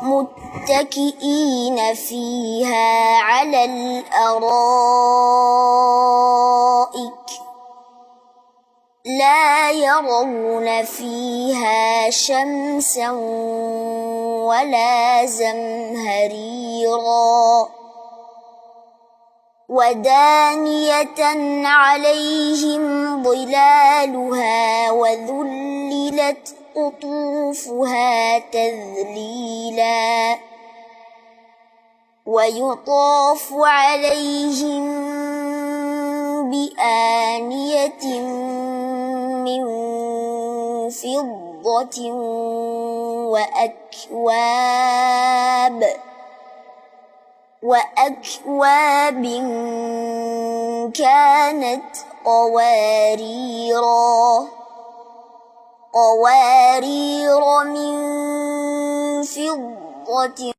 متكئين فيها على الأرائك لا يرون فيها شمسا ولا زمهريرا ودانية عليهم ظلالها وذللت قطوفها تذليلا ويطاف عليهم بآنية من فضة وأكواب كانت قوارير من فضة